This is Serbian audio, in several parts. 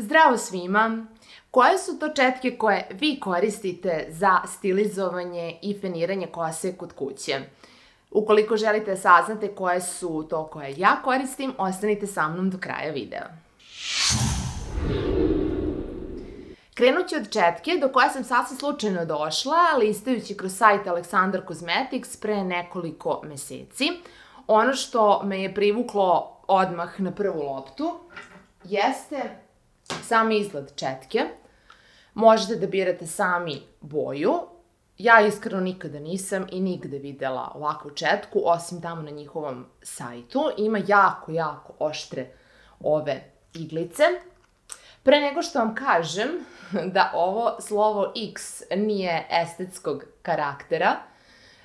Zdravo svima! Koje su to četke koje vi koristite za stilizovanje i feniranje kose kod kuće? Ukoliko želite saznate koje su to koje ja koristim, ostanite sa mnom do kraja videa. Krenut ću od četke do koje sam sasvim slučajno došla, listajući kroz sajt Aleksandar Cosmetics pre nekoliko meseci. Ono što me je privuklo odmah na prvu loptu jeste sam izgled četke. Možete da birate sami boju. Ja iskreno nikada nisam i nigde videla ovakvu četku, osim tamo na njihovom sajtu. Ima jako oštre ove iglice. Pre nego što vam kažem da ovo slovo X nije estetskog karaktera,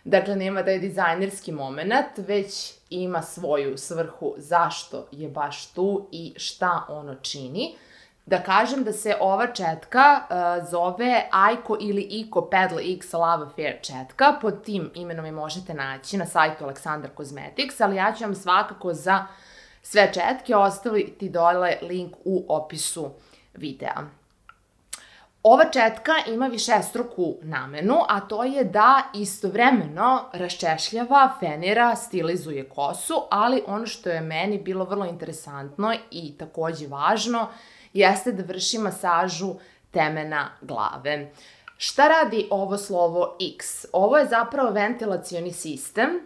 dakle nema taj dizajnerski moment, već ima svoju svrhu zašto je baš tu i šta ono čini. Da kažem da se ova četka zove Aiko ili Iko Pedal X Lava Fair četka. Pod tim imenom je možete naći na sajtu Aleksandar Cosmetics, ali ja ću vam svakako za sve četke ostaviti dole link u opisu videa. Ova četka ima višestruku namenu, a to je da istovremeno raščešljava, fenira, stilizuje kosu, ali ono što je meni bilo vrlo interesantno i takođe važno jeste da vrši masažu temena glave. Šta radi ovo slovo X? Ovo je zapravo ventilacioni sistem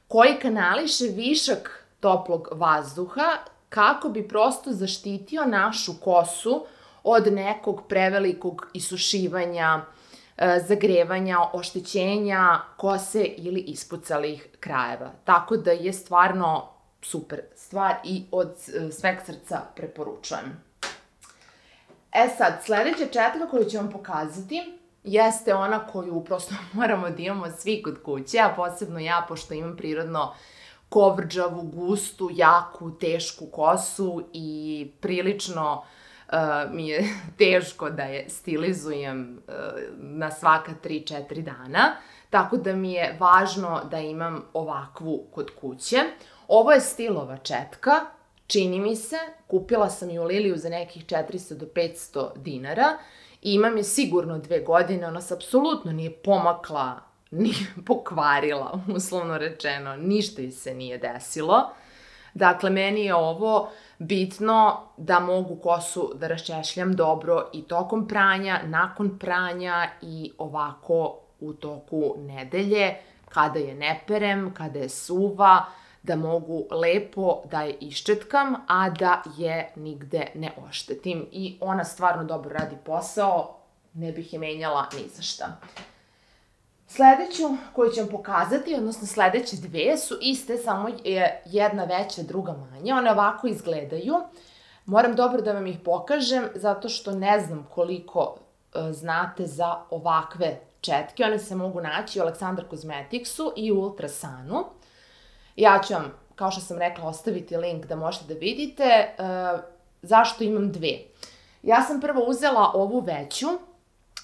koji kanališe višak toplog vazduha kako bi prosto zaštitio našu kosu od nekog prevelikog isušivanja, zagrevanja, oštećenja kose ili ispucalih krajeva. Tako da je stvarno super stvar i od sveg srca preporučujem. E sad, sledeća četka koju ću vam pokazati jeste ona koju prosto moramo da imamo svi kod kuće, a posebno ja, pošto imam prirodno kovrđavu, gustu, jaku, tešku kosu i prilično mi je teško da je stilizujem na svaka 3-4 dana, tako da mi je važno da imam ovakvu kod kuće. Ovo je stilova četka, čini mi se, kupila sam ju u Liliju za nekih 400 do 500 dinara i imam je sigurno 2 godine, ona se apsolutno nije pomakla, ni pokvarila, uslovno rečeno, ništa joj se nije desilo. Dakle, meni je ovo bitno da mogu kosu da raščešljam dobro i tokom pranja, nakon pranja i ovako u toku nedelje, kada je ne perem, kada je suva, da mogu lepo da je iščetkam, a da je nigde ne oštetim. I ona stvarno dobro radi posao, ne bih je menjala ni za šta. Sledeću koju ću vam pokazati, odnosno sledeće dve su iste, samo je jedna veća, druga manja. One ovako izgledaju. Moram dobro da vam ih pokažem, zato što ne znam koliko znate za ovakve četke. One se mogu naći u Aleksandar Cosmeticsu i u Ultrasanu. Ja ću vam, kao što sam rekla, ostaviti link da možete da vidite zašto imam dve. Ja sam prvo uzela ovu veću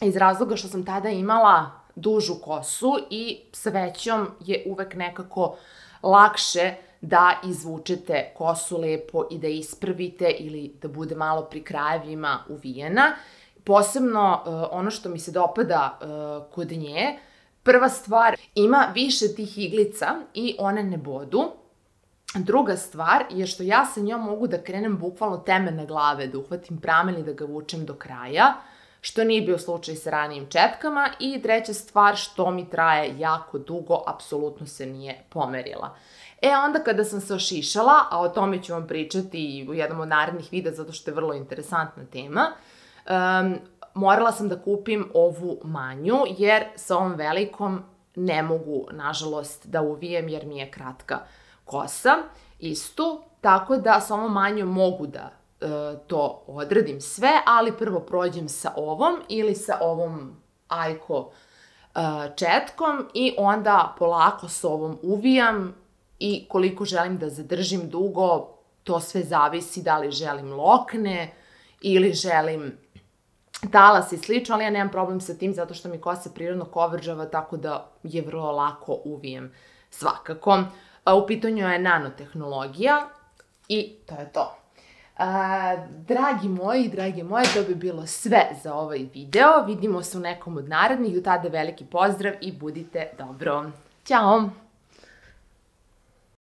iz razloga što sam tada imala dužu kosu i sa većom je uvek nekako lakše da izvučete kosu lepo i da ispravite ili da bude malo pri krajevima uvijena. Posebno ono što mi se dopada kod nje, prva stvar, ima više tih iglica i one ne bodu. Druga stvar je što ja sa njom mogu da krenem bukvalno temene glave, da uhvatim pramen i da ga vučem do kraja, što nije bio slučaj sa ranijim četkama. I treća stvar, što mi traje jako dugo, apsolutno se nije pomerila. E onda kada sam se ošišala, a o tome ću vam pričati u jednom od narednih videa zato što je vrlo interesantna tema, morala sam da kupim ovu manju, jer sa ovom velikom ne mogu, nažalost, da uvijem jer mi je kratka kosa istu, tako da sa ovom manjom mogu da to odradim sve, ali prvo prođem sa ovom ili sa ovom Aiko četkom i onda polako s ovom uvijam i koliko želim da zadržim dugo, to sve zavisi da li želim lokne ili želim talas i slično, ali ja nemam problem sa tim zato što mi kosa prirodno kovrđava, tako da je vrlo lako uvijem svakako. U pitanju je nanotehnologija i to je to. Dragi moji, drage moje, to bi bilo sve za ovaj video. Vidimo se u nekom od narednih. Do tada veliki pozdrav i budite dobro. Ćao!